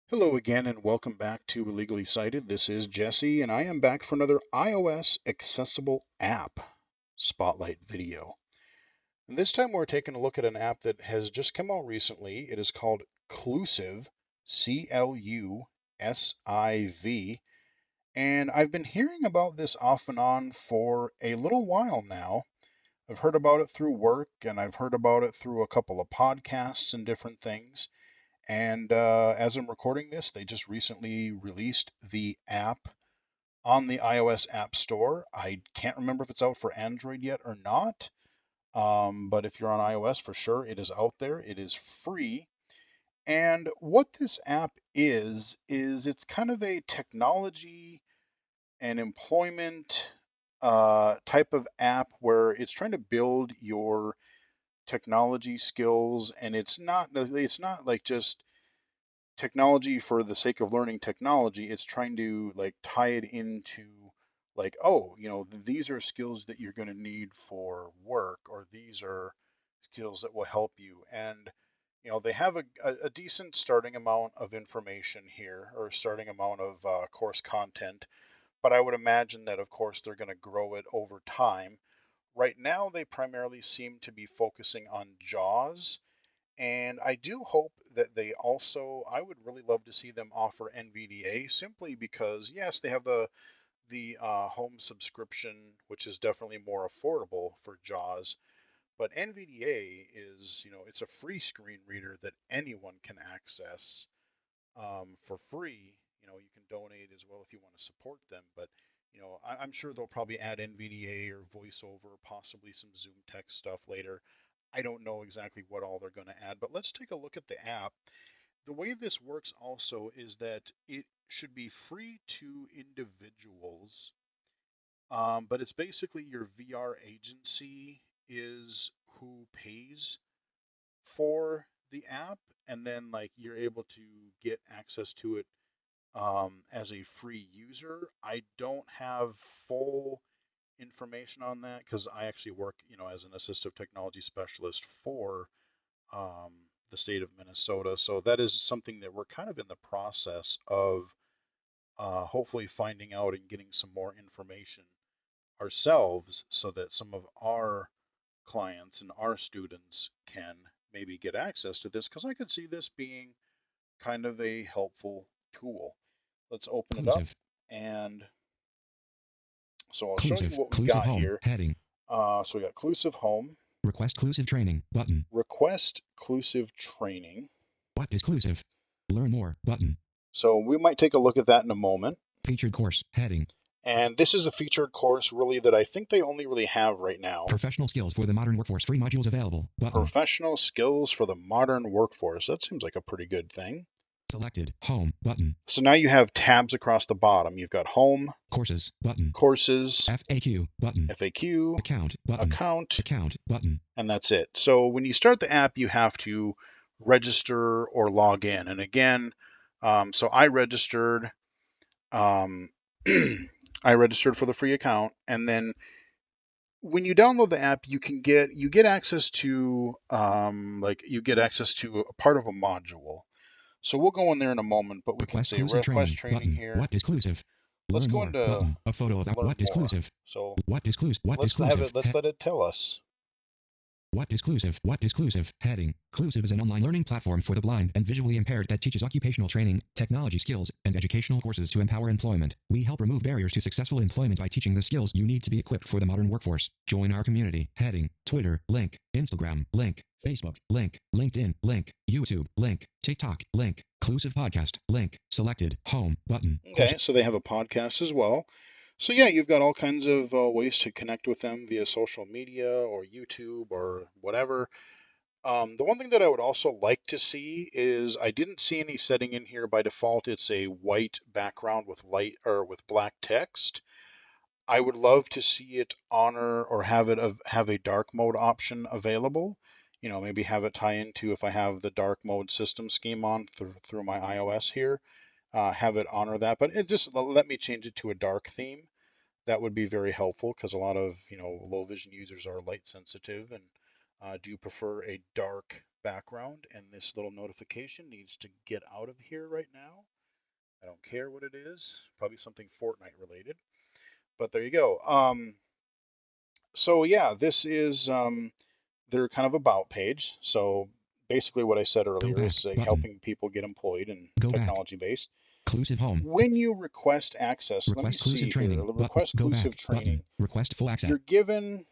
Hello again and welcome back to Illegally Cited. This is Jesse and I am back for another iOS accessible app spotlight video. And this time we're taking a look at an app that has just come out recently. It is called Clusive, Clusiv, and I've been hearing about this off and on for a little while now. I've heard about it through work and I've heard about it through a couple of podcasts and different things. And as I'm recording this, they just recently released the app on the iOS App Store. I can't remember if it's out for Android yet or not, but if you're on iOS, for sure, it is out there. It is free. And what this app is it's kind of a technology and employment type of app where it's trying to build your technology skills, and it's not like just technology for the sake of learning technology. It's trying to like tie it into like, oh, these are skills that you're going to need for work, or these are skills that will help you. And they have a decent starting amount of information here, or starting amount of course content, but I would imagine that of course they're going to grow it over time. Right now they primarily seem to be focusing on JAWS, and I do hope that I would really love to see them offer NVDA, simply because, yes, they have the home subscription, which is definitely more affordable for JAWS, but NVDA is, it's a free screen reader that anyone can access for free. You can donate as well if you want to support them, but I'm sure they'll probably add NVDA or VoiceOver, possibly some Zoom text stuff later. I don't know exactly what all they're going to add, but let's take a look at the app. The way this works also is that it should be free to individuals, but it's basically your VR agency is who pays for the app, and then like you're able to get access to it as a free user. I don't have full information on that because I actually work, as an assistive technology specialist for um, the state of Minnesota. So that is something that we're kind of in the process of hopefully finding out and getting some more information ourselves so that some of our clients and our students can maybe get access to this, because I could see this being kind of a helpful tool. Let's open it up, Clusive. and so I'll show you Clusive. what we Clusive got home. here. Heading. So we got Clusive Home, Request Clusive training. Button. request Clusive training. What is Clusive? Learn more. Button. So we might take a look at that in a moment. Featured course. Heading. And this is a featured course really that I think they only really have right now. Professional skills for the modern workforce. Free modules available. Button. Professional skills for the modern workforce. That seems like a pretty good thing. Selected. Home. Button. So now you have tabs across the bottom. You've got home, Courses. Button. courses, FAQ. Button. FAQ, Account. Button. account, Account. Button. and that's it. So when you start the app, you have to register or log in. And again, so I registered. Um, I registered for the free account, and then when you download the app, you get access to like you get access to a part of a module. So we'll go in there in a moment, but we can Request say Clusive request training. training Button. here. What is Clusive? Let's Learn go more. into Button. A photo of learn what is more. Clusive? So What is Clusive? What is Clusive? let's let it tell us. What is Clusive? What is Clusive? Heading. Clusive is an online learning platform for the blind and visually impaired that teaches occupational training, technology skills, and educational courses to empower employment. We help remove barriers to successful employment by teaching the skills you need to be equipped for the modern workforce. Join our community. Heading. Twitter. Link. Instagram. Link. Facebook. Link. LinkedIn. Link. YouTube. Link. TikTok. Link. Clusive podcast. Link. Selected. Home. Button. Okay, so they have a podcast as well. So yeah, you've got all kinds of ways to connect with them via social media or YouTube or whatever. The one thing that I would also like to see is I didn't see any setting in here. By default, it's a white background with light or with black text. I would love to see it honor or have a dark mode option available. Maybe have it tie into if I have the dark mode system scheme on through my iOS here, have it honor that. But it just let me change it to a dark theme. That would be very helpful because a lot of low vision users are light sensitive and do prefer a dark background, and this little notification needs to get out of here right now. I don't care what it is, probably something Fortnite related, but there you go. So yeah, this is their kind of about page. So basically, what I said Go earlier back is like button. helping people get employed and Go back. technology based. Clusive home. When you request access, let me Request Clusive see here. training. Request Go Clusive back button. training. Request full access. You're given.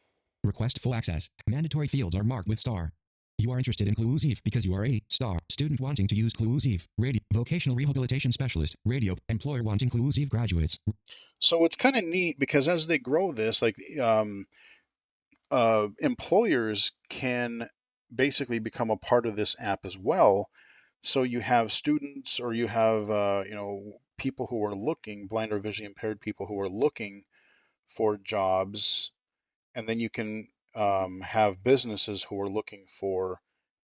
Request full access. Mandatory fields are marked with star. You are interested in Clusive because you are a star student wanting to use Clusive. Radio vocational rehabilitation specialist. Radio employer wanting Clusive graduates. So it's kind of neat because as they grow this, like employers can basically become a part of this app as well. So you have students or you have people who are looking, blind or visually impaired people who are looking for jobs, and then you can have businesses who are looking for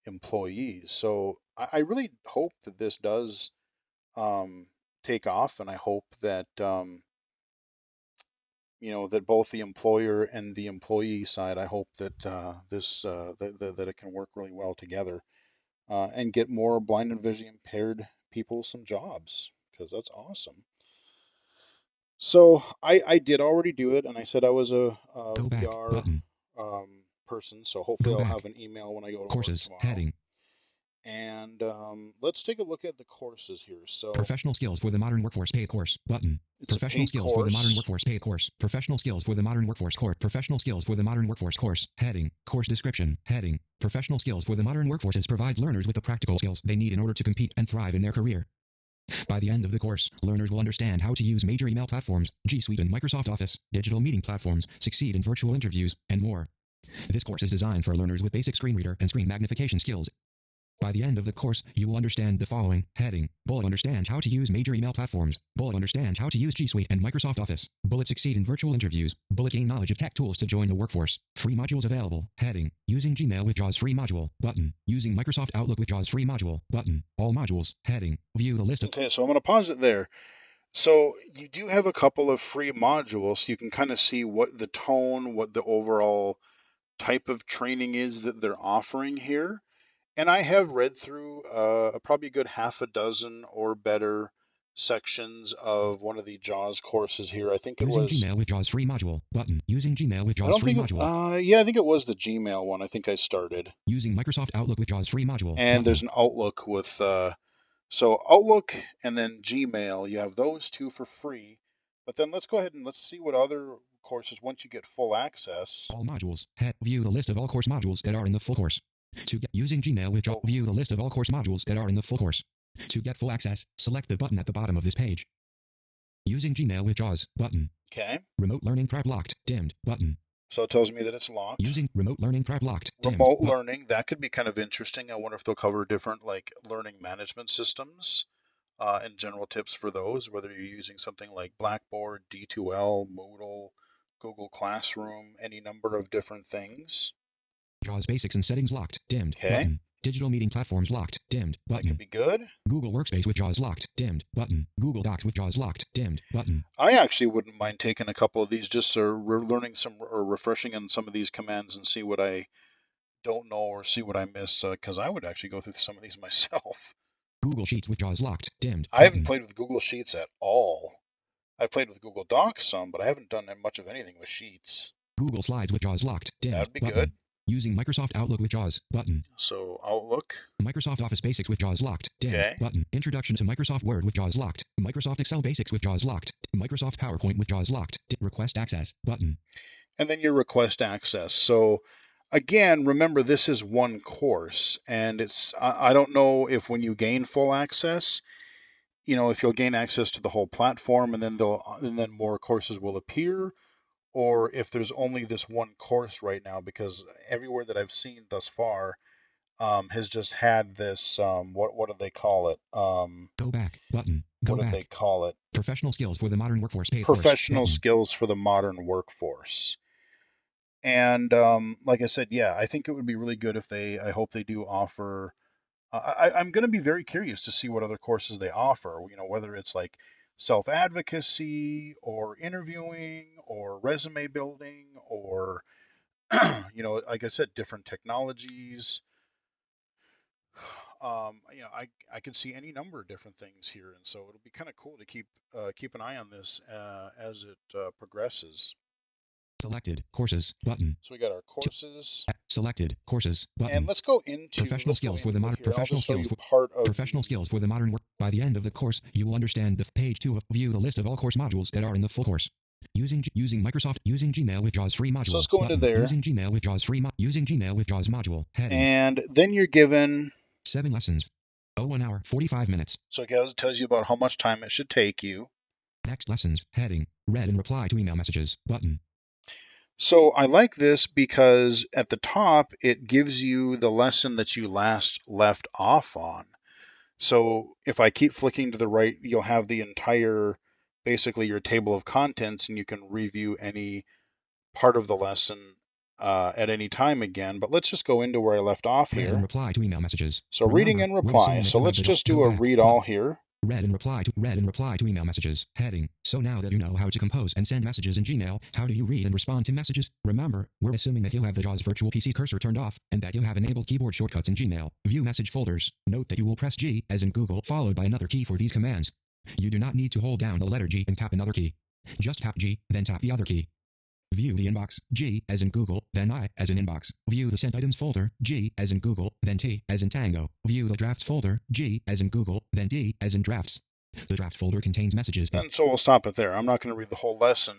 employees. So I really hope that this does um, take off, and I hope that that both the employer and the employee side, I hope that that it can work really well together and get more blind and visually impaired people some jobs because that's awesome. So I did already do it, and I said I was a Go back VR button. person, so hopefully Go I'll have back. an email when I go to work Courses tomorrow. heading. And let's take a look at the courses here. So Professional skills for the modern workforce paid course button. it's a Professional paid skills for the modern course. workforce paid course. Professional skills for the modern workforce course. Professional skills for the modern workforce course. Heading. Course description. Heading. Professional skills for the modern workforce provides learners with the practical skills they need in order to compete and thrive in their career. By the end of the course, learners will understand how to use major email platforms, G Suite and Microsoft Office, digital meeting platforms, succeed in virtual interviews, and more. This course is designed for learners with basic screen reader and screen magnification skills. By the end of the course, you will understand the following. Heading. Bullet understand how to use major email platforms. Bullet understand how to use G Suite and Microsoft Office. Bullet succeed in virtual interviews. Bullet gain knowledge of tech tools to join the workforce. Free modules available. Heading. Using Gmail with JAWS free module. Button. Using Microsoft Outlook with JAWS free module. Button. All modules. Heading. View the list of. Okay, so I'm going to pause it there. So you do have a couple of free modules, so you can kind of see what the tone, what the overall type of training is that they're offering here. And I have read through probably a good half a dozen or better sections of one of the JAWS courses here. I think it Using was, Gmail with JAWS free module. Button. Using Gmail with I JAWS don't free think module. yeah, I think it was the Gmail one. I think I started. Using Microsoft Outlook with JAWS free module. And there's Button. an Outlook with, so Outlook and then Gmail, you have those two for free. But then let's go ahead and let's see what other courses, once you get full access. All modules. View the list of all course modules that are in the full course. To get using Gmail with Oh, view the list of all course modules that are in the full course. To get full access, select the button at the bottom of this page. Using Gmail with JAWS button. okay. Remote learning prep locked dimmed button. So it tells me that it's locked. Using remote learning prep locked dimmed. Remote learning, that could be kind of interesting. I wonder if they'll cover different like learning management systems and general tips for those, whether you're using something like Blackboard, D2L, Moodle, Google Classroom, any number of different things. JAWS basics and settings locked dimmed Okay, button. Digital meeting platforms locked dimmed that could button. be good. Google Workspace with JAWS locked dimmed button. Google Docs with JAWS locked dimmed button. I actually wouldn't mind taking a couple of these just so we're learning some or refreshing on some of these commands and see what I don't know or see what I miss because I would actually go through some of these myself. Google Sheets with JAWS locked dimmed I haven't button. played with Google Sheets at all. I've played with Google Docs some, but I haven't done much of anything with Sheets. Google Slides with JAWS locked dimmed That'd be good. button. Using Microsoft Outlook with JAWS button. So Outlook, Microsoft Office Basics with JAWS locked dimmed okay. button. Introduction to Microsoft Word with JAWS locked. Microsoft Excel Basics with JAWS locked. Microsoft PowerPoint with JAWS locked. Request access button. And then your request access. So again, remember this is one course, and I don't know if when you gain full access, if you'll gain access to the whole platform and then more courses will appear, or if there's only this one course right now, because everywhere that I've seen thus far has just had this what do they call it? Go back button. What Go do they back. call it? Professional skills for the modern workforce paid course Professional button. skills for the modern workforce. And like I said, yeah, I think it would be really good if I hope they do offer. I'm going to be very curious to see what other courses they offer. Whether it's like self advocacy or interviewing or resume building or, like I said, different technologies. I could see any number of different things here, and so it'll be kind of cool to keep an eye on this as it progresses. Selected courses button. So we got our courses, Selected courses and button. Let's go into here, and I'll just show you Professional skills for the modern work. By the end of the course, you will understand the page 2 of view the list of all course modules that are in the full course. Using Microsoft using Gmail with JAWS free So module let's go into button. there, Using Gmail with JAWS module heading. and then you're given. 7 lessons. 1 hour 45 minutes. So it tells you about how much time it should take you. Next lessons heading. Read and reply to email messages button. So I like this because at the top it gives you the lesson that you last left off on. So if I keep flicking to the right, you'll have the entire, basically your table of contents, and you can review any part of the lesson at any time again. But let's just go into where I left off Read and here. reply to email messages. So reading Remember, and we're reply. assuming that So you have let's the just do go a back read button. all here. Read and reply to email messages heading. So now that you know how to compose and send messages in Gmail, how do you read and respond to messages? Remember, we're assuming that you have the JAWS virtual PC cursor turned off and that you have enabled keyboard shortcuts in Gmail. View message folders. Note that you will press G as in Google followed by another key for these commands. You do not need to hold down the letter G and tap another key. Just tap G, then tap the other key. View the inbox, G as in Google, then I as in inbox. View the sent items folder, G as in Google, then T as in Tango. View the drafts folder, G as in Google, then D as in drafts. The draft folder contains messages. And so we'll stop it there. I'm not going to read the whole lesson,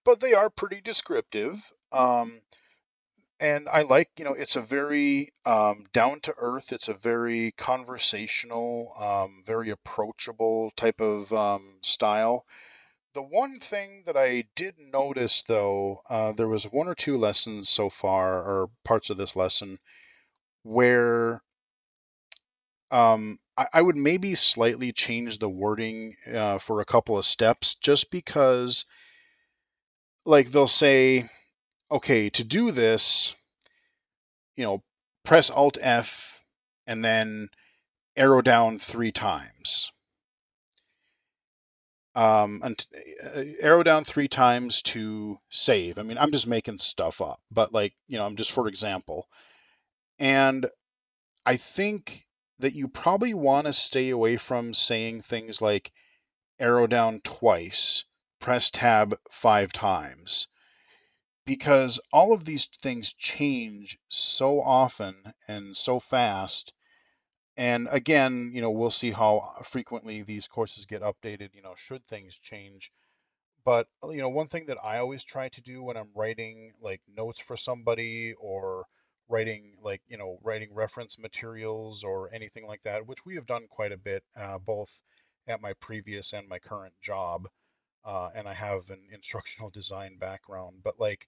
but they are pretty descriptive. And I like, it's a very down to earth, it's a very conversational, very approachable type of style. The one thing that I did notice, though, there was one or two lessons so far, or parts of this lesson, where I would maybe slightly change the wording for a couple of steps, just because, like, they'll say, okay, to do this, press Alt F and then arrow down 3 times. And arrow down 3 times to save. I mean, I'm just making stuff up, but like, I'm just for example. And I think that you probably want to stay away from saying things like arrow down twice, press tab 5 times, because all of these things change so often and so fast. And again, we'll see how frequently these courses get updated, should things change. But, one thing that I always try to do when I'm writing like notes for somebody, or writing reference materials or anything like that, which we have done quite a bit, both at my previous and my current job. And I have an instructional design background, but like,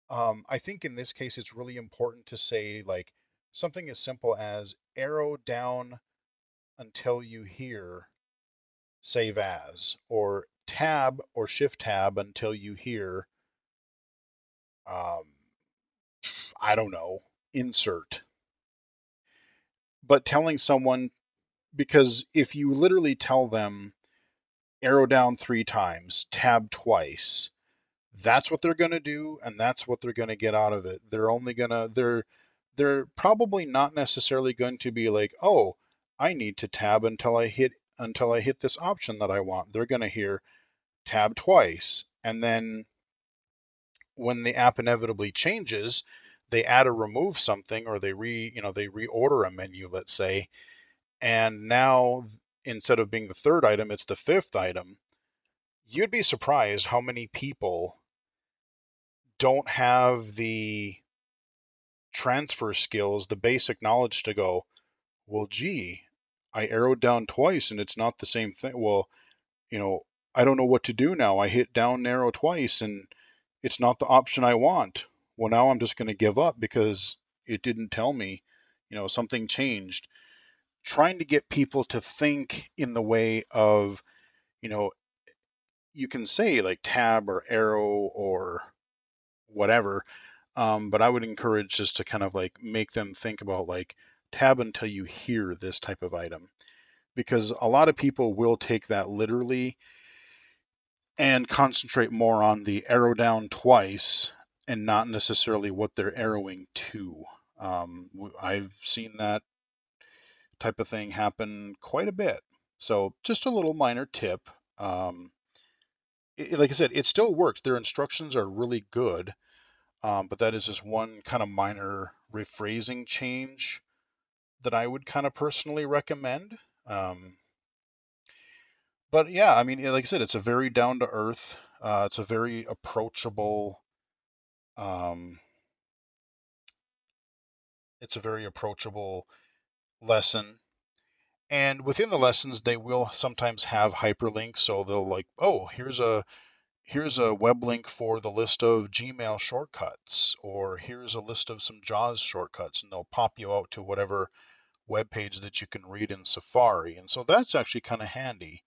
I think in this case, it's really important to say like something as simple as arrow down until you hear save as, or tab or shift tab until you hear, um, I don't know, insert. But telling someone, because if you literally tell them arrow down 3 times, tab twice, that's what they're going to do, and that's what they're going to get out of it. They're probably not necessarily going to be like, oh, I need to tab until I hit this option that I want. They're going to hear tab twice, and then when the app inevitably changes, they add or remove something, or they reorder a menu, let's say, and now instead of being the third item, it's the fifth item. You'd be surprised how many people don't have the transfer skills, the basic knowledge to go, well, gee, I arrowed down twice and it's not the same thing. Well, you know, I don't know what to do now. I hit down arrow twice and it's not the option I want. Well, now I'm just going to give up because it didn't tell me, something changed. Trying to get people to think in the way of, you know, you can say like tab or arrow or whatever, but I would encourage just to kind of like make them think about like tab until you hear this type of item, because a lot of people will take that literally and concentrate more on the arrow down twice and not necessarily what they're arrowing to. I've seen that type of thing happen quite a bit. So just a little minor tip. Um, like I said, it still works. Their instructions are really good, but that is just one kind of minor rephrasing change that I would kind of personally recommend. Um, but yeah, I mean, like I said, it's a very down to earth. It's a very approachable. Um, it's a very approachable lesson. And within the lessons, they will sometimes have hyperlinks. So they'll like, oh, here's a web link for the list of Gmail shortcuts, or here's a list of some JAWS shortcuts, and they'll pop you out to whatever web page that you can read in Safari. And so that's actually kind of handy.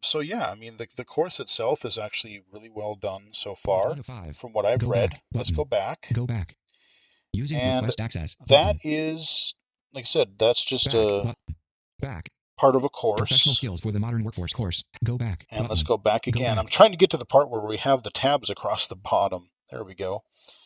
So yeah, I mean, the course itself is actually really well done so Point far 1 of 5. from what I've Go read. back Let's go button. back. Go back. Using And request access that button. is, like I said, that's just Back a button. Back. part of a Professional course. skills for the modern workforce course. Go back And let's button. go back Go again. I'm back. trying to get to the part where we have the tabs across the bottom. There we go.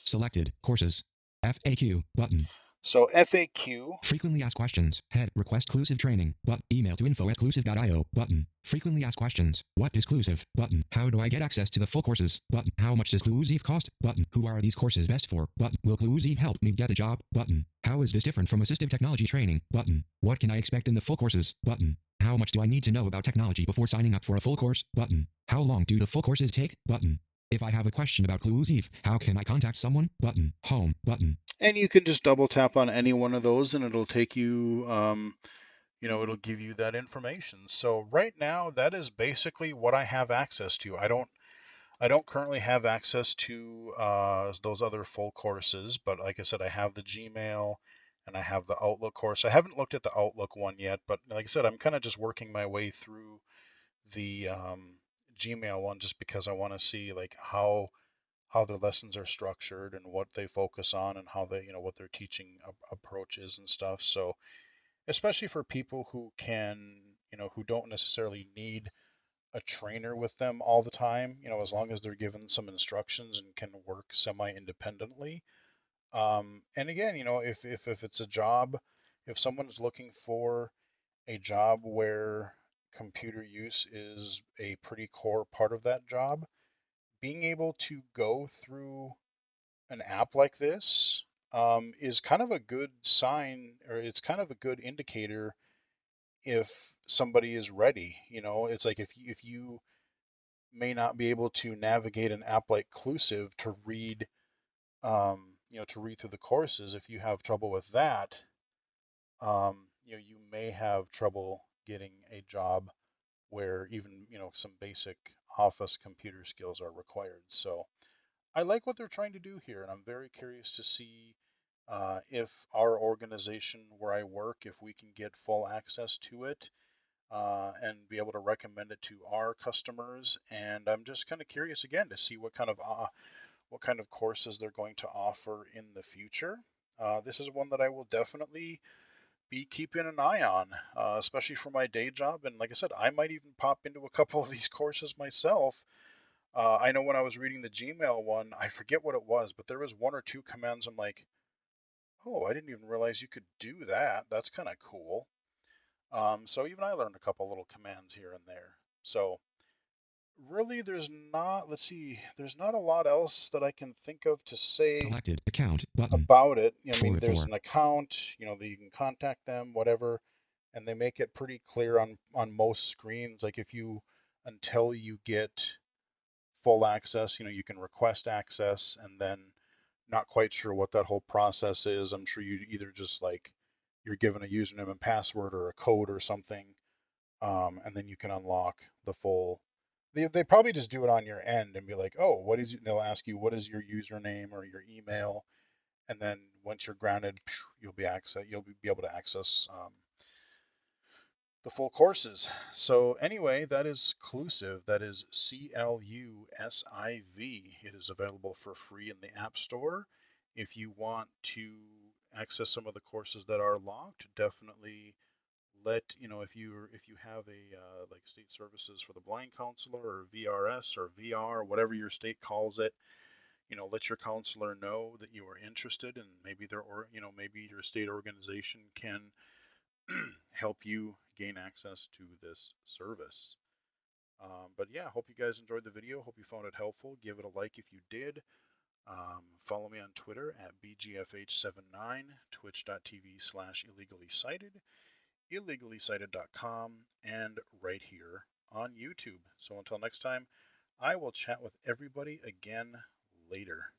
Selected courses. FAQ button. So FAQ, Frequently asked questions. Head. Request Clusive training. Email to info@clusive.io. Button. Frequently asked questions. What is Clusive? Button. How do I get access to the full courses? Button. How much does Clusive cost? Button. Who are these courses best for? Button. Will Clusive help me get a job? Button. How is this different from assistive technology training? Button. What can I expect in the full courses? Button. How much do I need to know about technology before signing up for a full course? Button. How long do the full courses take? Button. If I have a question about Clusive, how can I contact someone? Button. Home. Button. and you can just double tap on any one of those and it'll take you, it'll give you that information. So right now, that is basically what I have access to. I don't currently have access to those other full courses, but like I said, I have the Gmail and I have the Outlook course. I haven't looked at the Outlook one yet, but like I said, I'm kind of just working my way through the Gmail one just because I want to see like how their lessons are structured and what they focus on and how they, what their teaching approach is and stuff. So especially for people who can, who don't necessarily need a trainer with them all the time, as long as they're given some instructions and can work semi-independently. And again, if it's a job, if someone's looking for a job where computer use is a pretty core part of that job, being able to go through an app like this is kind of a good sign, or it's kind of a good indicator if somebody is ready. It's like if you may not be able to navigate an app like Clusive to read, to read through the courses. If you have trouble with that, you may have trouble getting a job where even, some basic office computer skills are required. So I like what they're trying to do here, and I'm very curious to see if our organization where I work, if we can get full access to it and be able to recommend it to our customers. And I'm just kind of curious again to see what kind of courses they're going to offer in the future. This is one that I will definitely be keeping an eye on, especially for my day job. And like I said, I might even pop into a couple of these courses myself. I know when I was reading the Gmail one, I forget what it was, but there was one or two commands I'm like, oh, I didn't even realize you could do that. That's kind of cool. So even I learned a couple little commands here and there. So really, let's see, there's not a lot else that I can think of to say Selected account button. about it. I 4 mean, of there's 4. an account, that you can contact them, whatever, and they make it pretty clear on most screens. Like if you, until you get full access, you can request access, and then not quite sure what that whole process is. I'm sure you either just like you're given a username and password or a code or something, and then you can unlock the full. They probably just do it on your end and be like, oh, they'll ask you what is your username or your email, and then once you're granted, you'll be able to access the full courses. So anyway, that is Clusive. That is Clusiv. It is available for free in the App Store. If you want to access some of the courses that are locked, definitely if you have a like state services for the blind counselor or VRS or VR, whatever your state calls it, let your counselor know that you are interested, and maybe maybe your state organization can help you gain access to this service. But yeah, hope you guys enjoyed the video. Hope you found it helpful. Give it a like if you did. Follow me on Twitter at BGFH79, twitch.tv/illegally cited, illegally cited.com, and right here on YouTube. So until next time, I will chat with everybody again later.